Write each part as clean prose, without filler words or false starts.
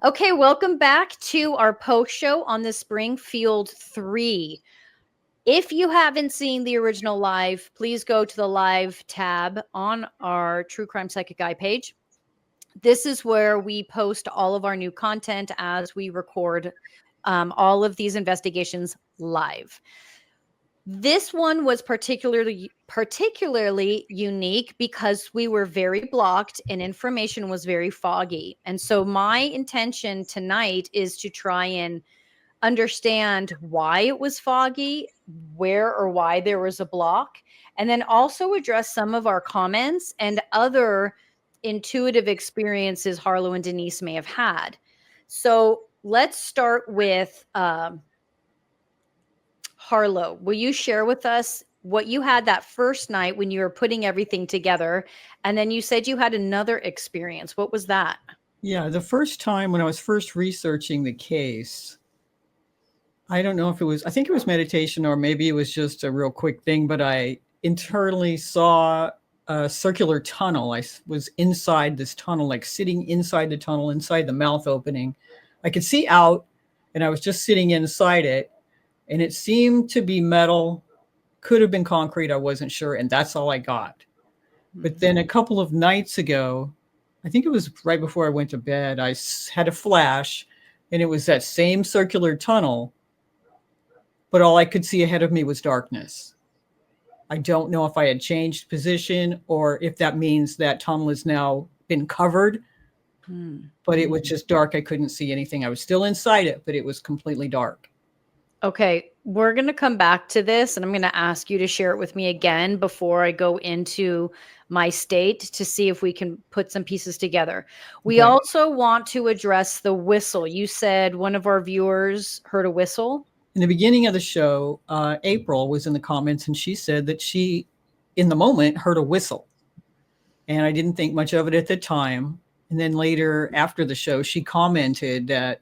Okay, welcome back to our post show on the Springfield 3. If you haven't seen the original live, please go to the live tab on our True Crime Psychic Guy page. This is where we post all of our new content as we record all of these investigations live. This one was particularly unique because we were very blocked and information was very foggy. And so my intention tonight is to try and understand why it was foggy, where or why there was a block, and then also address some of our comments and other intuitive experiences Harlow and Denise may have had. So let's start with Harlow. Will you share with us what you had that first night when you were putting everything together? And then you said you had another experience. What was that? Yeah, the first time when I was first researching the case, I don't know if I think it was meditation or maybe it was just a real quick thing, but I internally saw a circular tunnel. I was inside this tunnel, like sitting inside the tunnel, inside the mouth opening. I could see out and I was just sitting inside it. And it seemed to be metal, could have been concrete, I wasn't sure, and that's all I got. But then a couple of nights ago, I think it was right before I went to bed, I had a flash, and it was that same circular tunnel, but all I could see ahead of me was darkness. I don't know if I had changed position or if that means that tunnel has now been covered, but it was just dark. I couldn't see anything. I was still inside it, but it was completely dark. Okay, we're going to come back to this and I'm going to ask you to share it with me again before I go into my state to see if we can put some pieces together. We also want to address the whistle. You said one of our viewers heard a whistle. In the beginning of the show, April was in the comments and she said that she, in the moment, heard a whistle. And I didn't think much of it at the time. And then later after the show, she commented that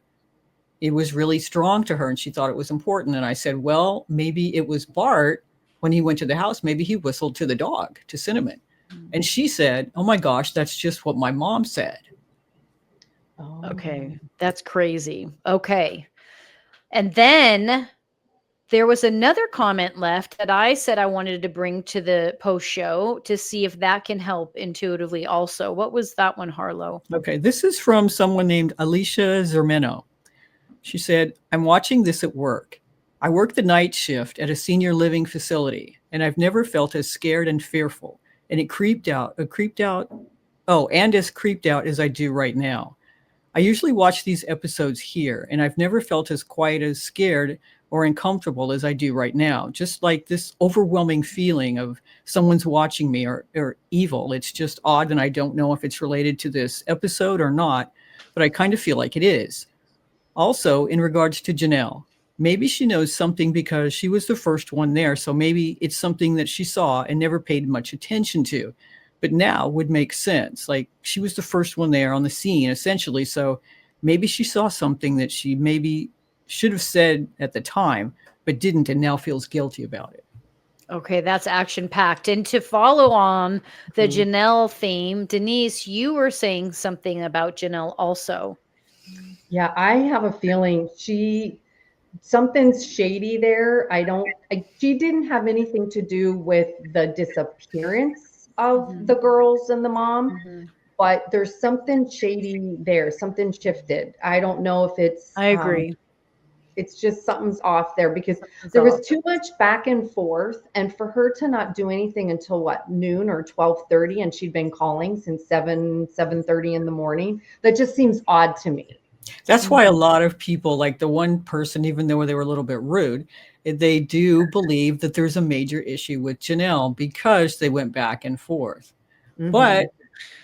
it was really strong to her and she thought it was important. And I said, well, maybe it was Bart when he went to the house. Maybe he whistled to the dog, to Cinnamon. And she said, oh my gosh, that's just what my mom said. Oh. Okay, that's crazy. Okay. And then there was another comment left that I said I wanted to bring to the post show to see if that can help intuitively also. What was that one, Harlow? Okay, this is from someone named Alicia Zermeno. She said, I'm watching this at work. I work the night shift at a senior living facility, and I've never felt as scared and fearful. And as creeped out as I do right now. I usually watch these episodes here, and I've never felt as quite as scared or uncomfortable as I do right now. Just like this overwhelming feeling of someone's watching me or evil. It's just odd, and I don't know if it's related to this episode or not, but I kind of feel like it is. Also, in regards to Janelle, maybe she knows something because she was the first one there. So maybe it's something that she saw and never paid much attention to, but now would make sense. Like she was the first one there on the scene, essentially. So maybe she saw something that she maybe should have said at the time, but didn't and now feels guilty about it. Okay, that's action-packed. And to follow on the Janelle theme, Denise, you were saying something about Janelle also. Yeah, I have a feeling something's shady there. She didn't have anything to do with the disappearance of the girls and the mom, but there's something shady there. Something shifted. I don't know if it's. I agree. It's just something's off there because there was too much back and forth, and for her to not do anything until noon or 12:30, and she'd been calling since 7:30 in the morning. That just seems odd to me. That's why a lot of people, like the one person, even though they were a little bit rude, they do believe that there's a major issue with Janelle because they went back and forth. But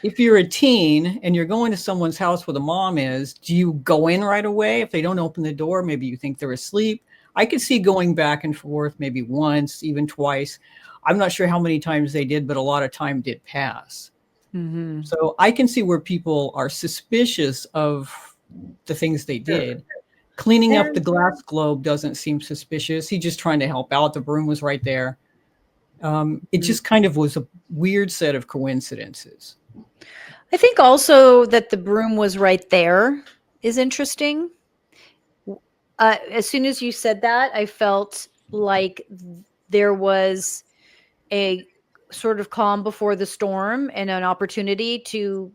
if you're a teen and you're going to someone's house where the mom is, do you go in right away? If they don't open the door, maybe you think they're asleep. I could see going back and forth maybe once, even twice. I'm not sure how many times they did, but a lot of time did pass. So I can see where people are suspicious of the things they did. Cleaning up the glass globe doesn't seem suspicious. He's just trying to help out. The broom was right there. It just kind of was a weird set of coincidences. I think also that the broom was right there is interesting. As soon as you said that, I felt like there was a sort of calm before the storm and an opportunity to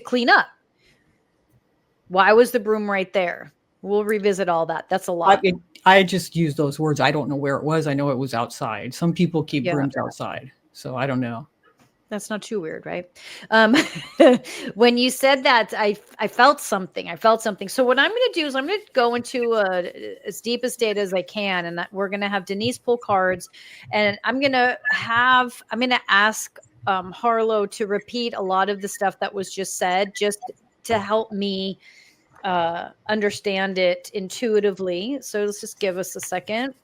clean up. Why was the broom right there? We'll revisit all that. That's a lot. I just used those words. I don't know where it was. I know it was outside. Some people keep brooms outside, so I don't know. That's not too weird, right? When you said that, I felt something. So what I'm going to do is I'm going to go into as deep a state as I can, and we're going to have Denise pull cards, and I'm going to ask Harlow to repeat a lot of the stuff that was just said, just to help me understand it intuitively. So let's just give us a second.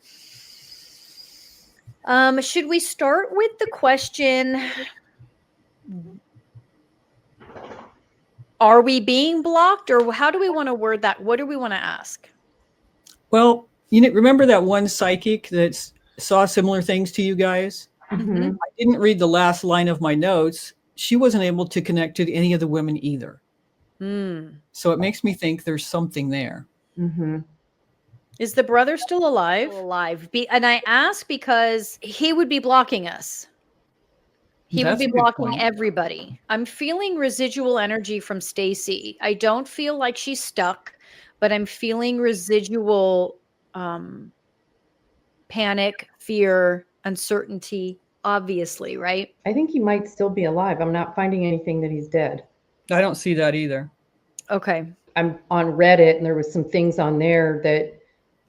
Should we start with the question, are we being blocked, or how do we want to word that? What do we want to ask? Well, remember that one psychic that saw similar things to you guys? Mm-hmm. I didn't read the last line of my notes. She wasn't able to connect to any of the women either. So it makes me think there's something there. Mm-hmm. Is the brother still alive? And I ask because he would be blocking us. He would be blocking everybody. I'm feeling residual energy from Stacy. I don't feel like she's stuck, but I'm feeling residual panic, fear, uncertainty, obviously, right? I think he might still be alive. I'm not finding anything that he's dead. I don't see that either. Okay. I'm on Reddit, and there was some things on there that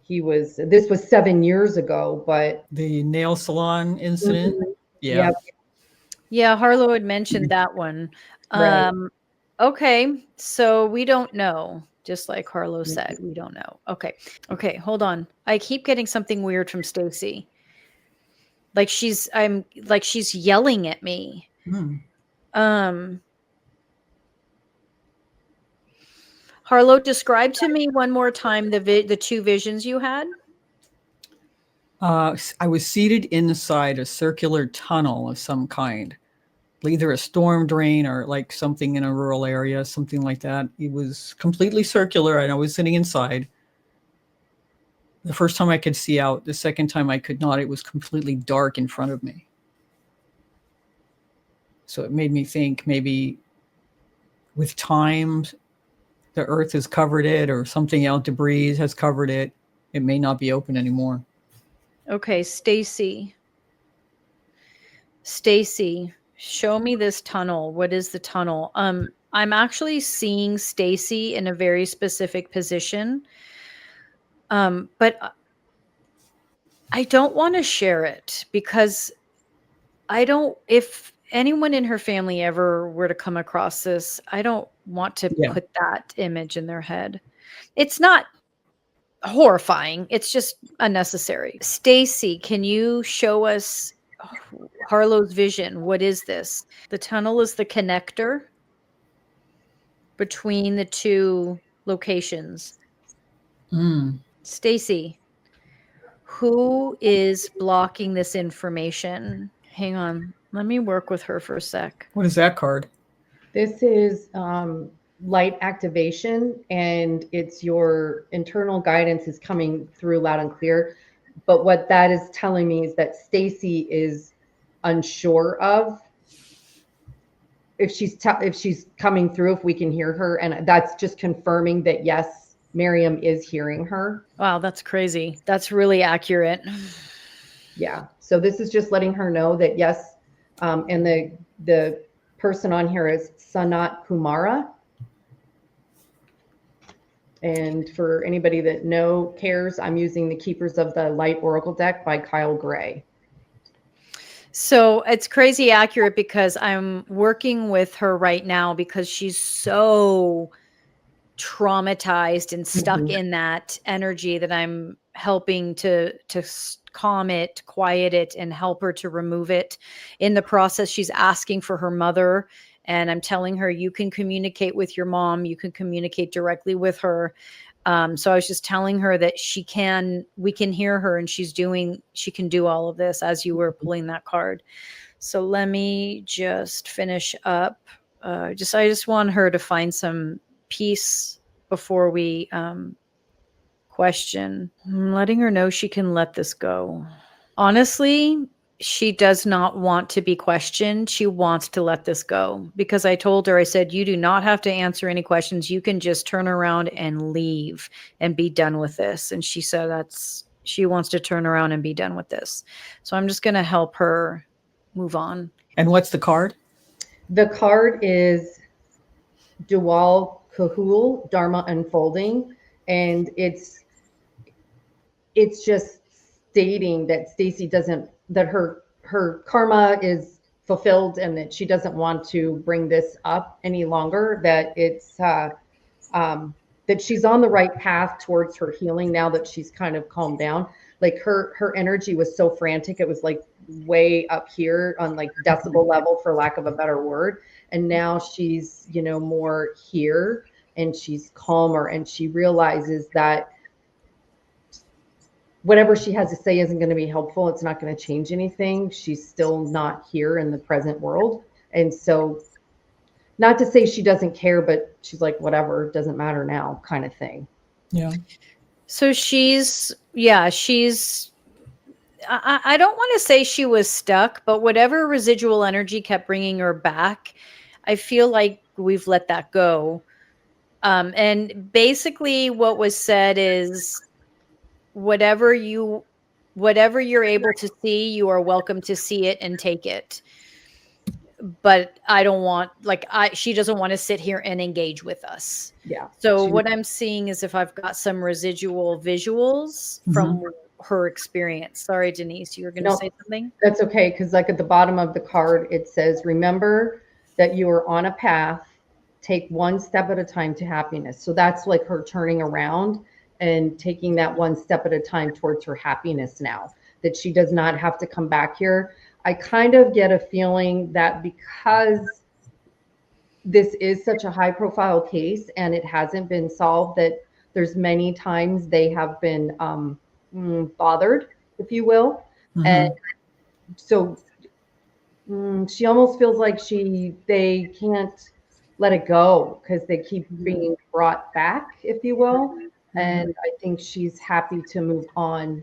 this was 7 years ago, but the nail salon incident. Mm-hmm. Yeah. Yep. Yeah, Harlow had mentioned that one. Right. Okay, so we don't know. Just like Harlow said, we don't know. Okay, hold on. I keep getting something weird from Stacy. Like she's yelling at me. Harlow, describe to me one more time the two visions you had. I was seated inside a circular tunnel of some kind, either a storm drain or like something in a rural area, something like that. It was completely circular, and I was sitting inside. The first time I could see out, the second time I could not. It was completely dark in front of me. So it made me think maybe with time, the earth has covered it, or something out, debris has covered it. It may not be open anymore. Okay, Stacy, show me this tunnel. What is the tunnel? I'm actually seeing Stacy in a very specific position. But I don't want to share it because if anyone in her family ever were to come across this, I don't want to put that image in their head. It's not horrifying. It's just unnecessary. Stacy, can you show us Harlow's vision? What is this? The tunnel is the connector between the two locations. Stacy, who is blocking this information? Hang on. Let me work with her for a sec. What is that card? This is light activation, and it's your internal guidance is coming through loud and clear. But what that is telling me is that Stacy is unsure of if she's coming through, if we can hear her, and that's just confirming that yes, Maryam is hearing her. Wow, that's crazy. That's really accurate. Yeah. So this is just letting her know that yes, and the person on here is Sanat Kumara. And for anybody that cares, I'm using the Keepers of the Light Oracle deck by Kyle Gray. So it's crazy accurate because I'm working with her right now because she's so traumatized and stuck in that energy that I'm helping to calm it, quiet it, and help her to remove it. In the process, she's asking for her mother, and I'm telling her, you can communicate with your mom, you can communicate directly with her. So I was just telling her that we can hear her, and she can do all of this as you were pulling that card. So let me just finish up. I just want her to find some peace before we question. I'm letting her know she can let this go. Honestly, she does not want to be questioned. She wants to let this go, because I told her, I said, you do not have to answer any questions. You can just turn around and leave and be done with this. And she said she wants to turn around and be done with this. So I'm just going to help her move on. And what's the card? The card is Dual Kahul, Dharma Unfolding. And it's just stating that Stacy that her karma is fulfilled, and that she doesn't want to bring this up any longer, that it's that she's on the right path towards her healing now that she's kind of calmed down. Like her energy was so frantic, it was like way up here on like decibel level, for lack of a better word. And now she's, more here, and she's calmer, and she realizes that whatever she has to say isn't going to be helpful. It's not going to change anything. She's still not here in the present world. And so, not to say she doesn't care, but she's like, whatever, doesn't matter now, kind of thing. Yeah. So I don't want to say she was stuck, but whatever residual energy kept bringing her back, I feel like we've let that go. And basically what was said is, whatever you're able to see, you are welcome to see it and take it. But I don't want, she doesn't want to sit here and engage with us. Yeah. So what I'm seeing is if I've got some residual visuals from her experience. Sorry, Denise, you were going to say something? That's okay. Because like at the bottom of the card, it says, remember that you are on a path. Take one step at a time to happiness. So that's like her turning around and taking that one step at a time towards her happiness now, that she does not have to come back here. I kind of get a feeling that because this is such a high profile case and it hasn't been solved, that there's many times they have been bothered, if you will. And so she almost feels like they can't let it go because they keep being brought back, if you will. And I think she's happy to move on.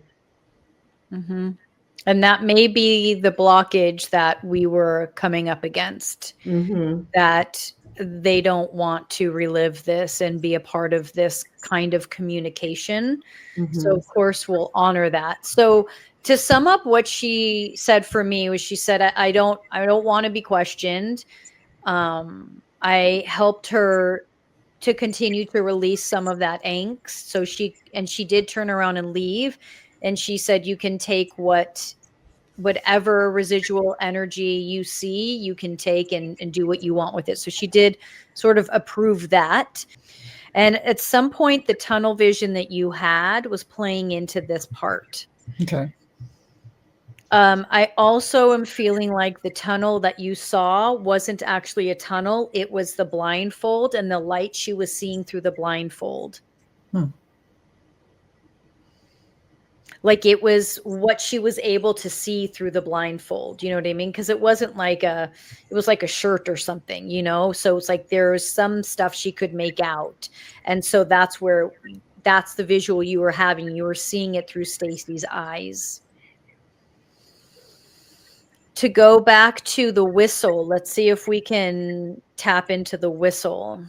And that may be the blockage that we were coming up against, that they don't want to relive this and be a part of this kind of communication. So of course we'll honor that. So to sum up what she said for me was, she said, I don't want to be questioned. I helped her to continue to release some of that angst. So she did turn around and leave. And she said, you can take whatever residual energy you see, you can take and do what you want with it. So she did sort of approve that. And at some point, the tunnel vision that you had was playing into this part. Okay. I also am feeling like the tunnel that you saw wasn't actually a tunnel. It was the blindfold and the light she was seeing through the blindfold. Like it was what she was able to see through the blindfold. You know what I mean? Because it wasn't like it was like a shirt or something, So it's like there's some stuff she could make out. And so that's the visual you were having. You were seeing it through Stacy's eyes. To go back to the whistle, let's see if we can tap into the whistle.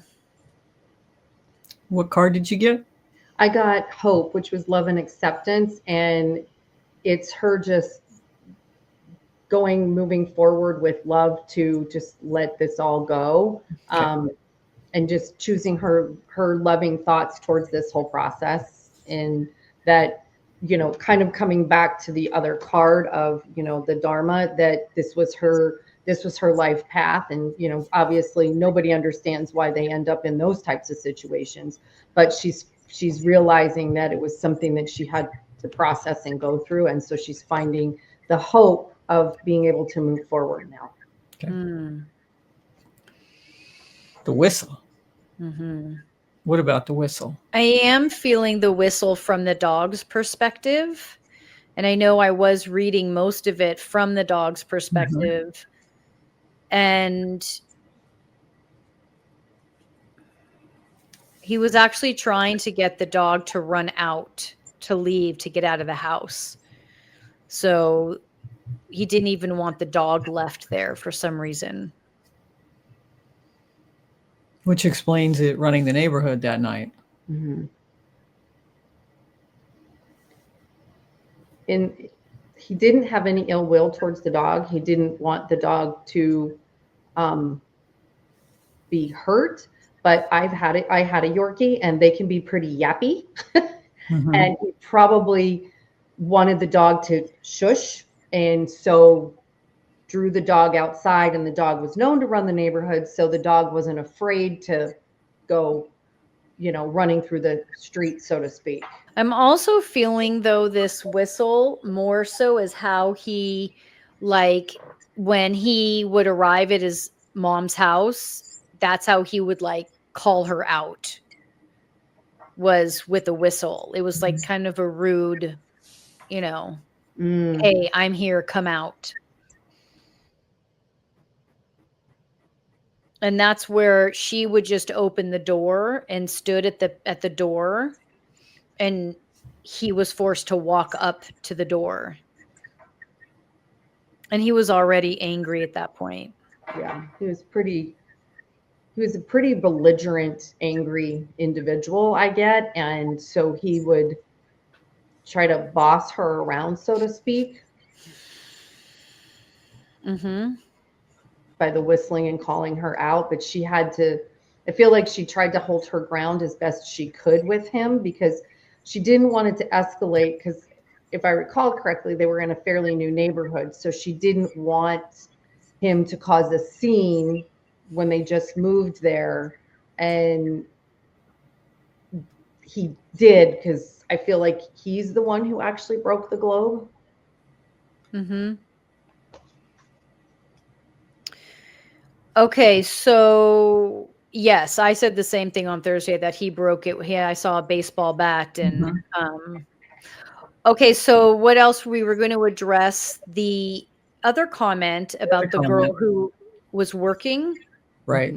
What card did you get? I got Hope, which was love and acceptance. And it's her just moving forward with love to just let this all go. Okay. And just choosing her loving thoughts towards this whole process. And that, kind of coming back to the other card of, the Dharma, that this was her life path. And, obviously nobody understands why they end up in those types of situations, but she's realizing that it was something that she had to process and go through. And so she's finding the hope of being able to move forward now. Okay. The whistle. What about the whistle? I am feeling the whistle from the dog's perspective. And I know I was reading most of it from the dog's perspective. And he was actually trying to get the dog to run out, to leave, to get out of the house. So he didn't even want the dog left there for some reason. Which explains it running the neighborhood that night. Mm-hmm. And he didn't have any ill will towards the dog. He didn't want the dog to be hurt. But I had a Yorkie, and they can be pretty yappy. And he probably wanted the dog to shush, and so drew the dog outside, and the dog was known to run the neighborhood, so the dog wasn't afraid to go, running through the street, so to speak. I'm also feeling, though, this whistle more so as how he, like, when he would arrive at his mom's house, that's how he would, like, call her out, was with a whistle. It was like kind of a rude, hey, I'm here, come out. And that's where she would just open the door and stood at the door, and he was forced to walk up to the door. And he was already angry at that point. Yeah, he was a pretty belligerent, angry individual, I get. And so he would try to boss her around, so to speak. By the whistling and calling her out. But I feel like she tried to hold her ground as best she could with him, because she didn't want it to escalate, because if I recall correctly, they were in a fairly new neighborhood. So she didn't want him to cause a scene when they just moved there. And he did, because I feel like he's the one who actually broke the globe. Okay, so yes, I said the same thing on Thursday, that he broke it. I saw a baseball bat, and okay, so what else? We were going to address the other comment about the girl who was working. Right.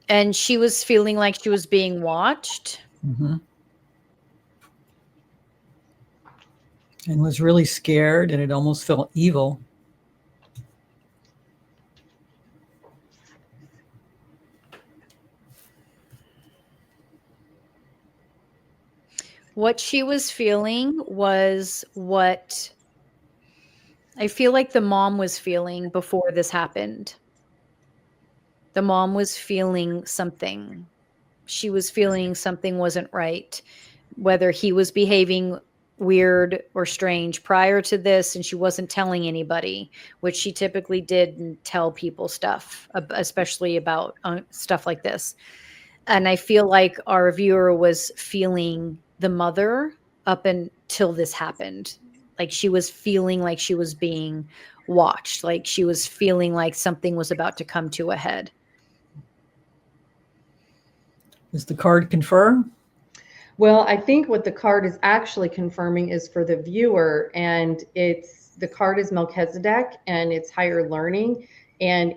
And she was feeling like she was being watched. And was really scared, and it almost felt evil. What she was feeling was what I feel like the mom was feeling before this happened. The mom was feeling something. She was feeling something wasn't right, whether he was behaving weird or strange prior to this, and she wasn't telling anybody, which she typically didn't tell people stuff, especially about stuff like this. And I feel like our viewer was feeling the mother up until this happened. Like she was feeling like she was being watched, like she was feeling like something was about to come to a head. Does the card confirm? Well, I think what the card is actually confirming is for the viewer, and the card is Melchizedek, and it's higher learning, and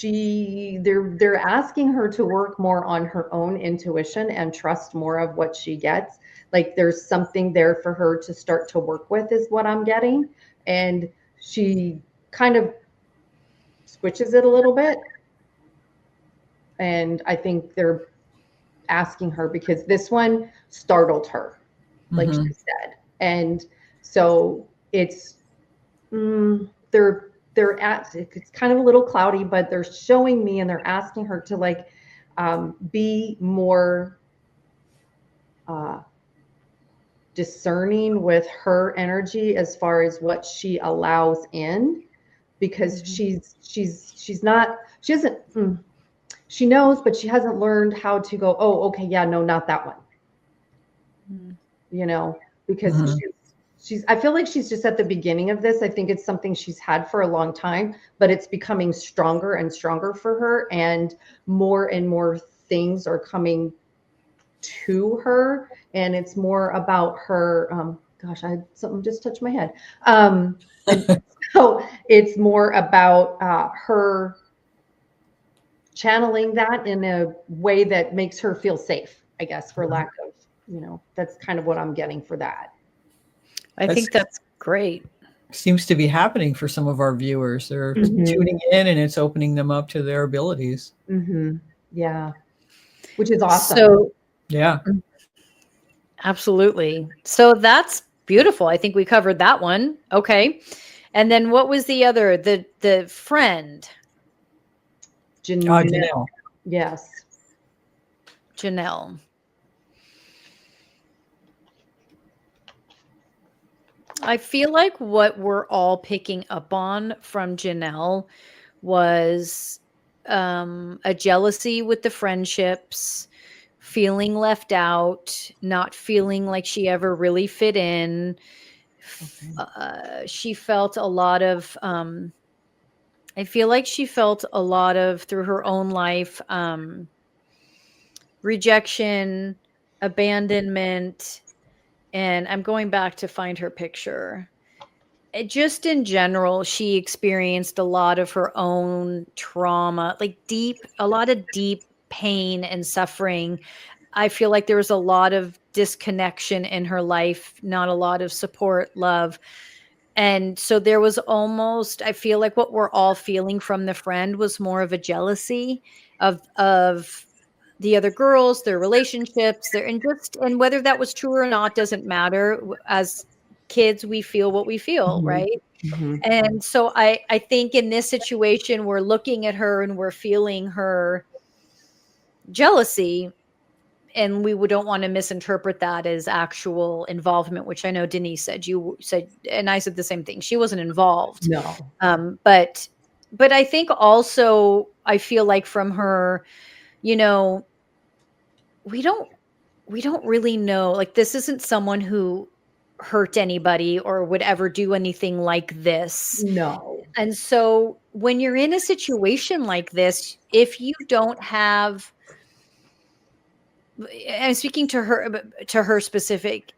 they're asking her to work more on her own intuition and trust more of what she gets. Like there's something there for her to start to work with, is what I'm getting. And she kind of switches it a little bit. And I think they're asking her because this one startled her, like she said. And so it's it's kind of a little cloudy, but they're showing me and they're asking her to like be more discerning with her energy as far as what she allows in, because she knows, but she hasn't learned how to go, oh, okay, yeah, no, not that one. Because I feel like she's just at the beginning of this. I think it's something she's had for a long time, but it's becoming stronger and stronger for her, and more things are coming to her, and it's more about her. Gosh, something just touched my head. And so it's more about her channeling that in a way that makes her feel safe, I guess, for lack of, that's kind of what I'm getting for that. I think that's great. Seems to be happening for some of our viewers. They're tuning in, and it's opening them up to their abilities. Yeah, which is awesome. So, yeah, absolutely. So that's beautiful. I think we covered that one. Okay. And then what was the other? The friend? Janelle. Yes. Janelle. I feel like what we're all picking up on from Janelle was a jealousy with the friendships, feeling left out, not feeling like she ever really fit in. She felt a lot of, I feel like she felt a lot of, through her own life, rejection, abandonment. And I'm going back to find her picture. Just in general, she experienced a lot of her own trauma, like a lot of deep pain and suffering. I feel like there was a lot of disconnection in her life, not a lot of support, love. And so there was almost, I feel like what we're all feeling from the friend was more of a jealousy of the other girls, their relationships, and whether that was true or not doesn't matter. As kids, we feel what we feel, right? And so I think in this situation, we're looking at her and we're feeling her jealousy, and we don't want to misinterpret that as actual involvement, which I know Denise said. You said, and I said the same thing. She wasn't involved. No. But I think also I feel like from her, we don't really know, like, this isn't someone who hurt anybody or would ever do anything like this. No. And so when you're in a situation like this, if you don't have, I'm speaking to her specific,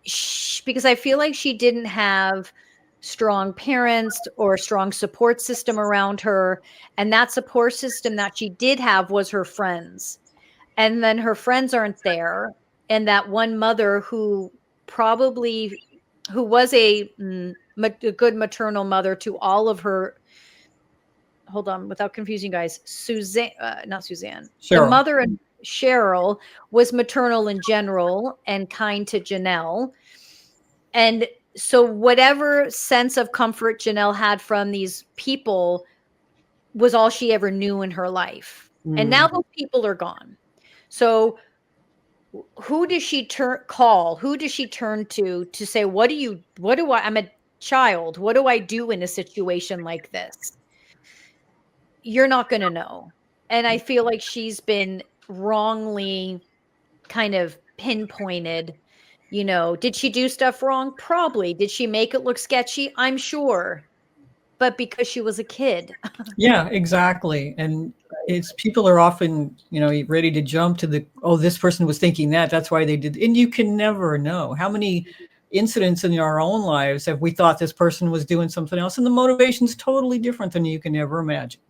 because I feel like she didn't have strong parents or strong support system around her. And that support system that she did have was her friends. And then her friends aren't there. And that one mother who was a good maternal mother to all of her, hold on, without confusing guys, Suzanne, not Suzanne, Sherrill. The mother and Sherrill was maternal in general and kind to Janelle. And so whatever sense of comfort Janelle had from these people was all she ever knew in her life. And now those people are gone. So who does she call? Who does she turn to say, I'm a child. What do I do in a situation like this? You're not going to know. And I feel like she's been wrongly kind of pinpointed. Did she do stuff wrong? Probably. Did she make it look sketchy? I'm sure. But because she was a kid. Yeah, exactly. And people are often, ready to jump to this person was thinking that's why they did. And you can never know how many incidents in our own lives have we thought this person was doing something else, and the motivation's totally different than you can ever imagine.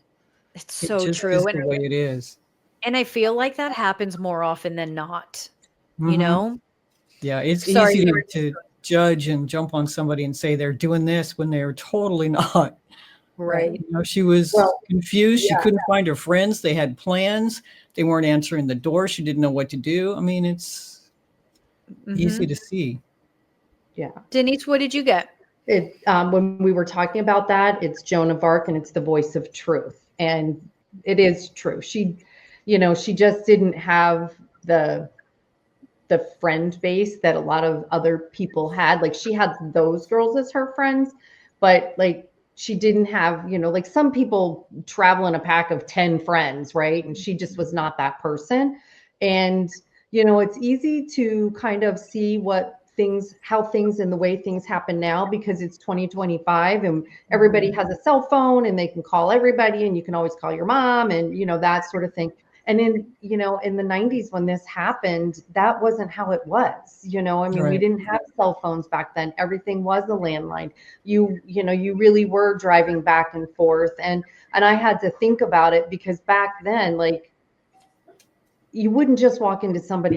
It's so just true. Is the way it is. And I feel like that happens more often than not, Yeah, it's easy to judge and jump on somebody and say they're doing this when they're totally not. Right. She was confused. She couldn't find her friends. They had plans. They weren't answering the door. She didn't know what to do. I mean, it's easy to see. Yeah. Denise, what did you get? When we were talking about that, it's Joan of Arc, and it's the voice of truth. And it is true. She just didn't have the friend base that a lot of other people had. Like, she had those girls as her friends, but like, she didn't have, like some people travel in a pack of 10 friends, right? And she just was not that person. And, it's easy to kind of see what how things and the way things happen now, because it's 2025 and everybody has a cell phone and they can call everybody, and you can always call your mom, and that sort of thing. And in the 90s when this happened, that wasn't how it was. I mean, we Right. didn't have cell phones back then. Everything was a landline. You really were driving back and forth, and I had to think about it, because back then, like, you wouldn't just walk into somebody's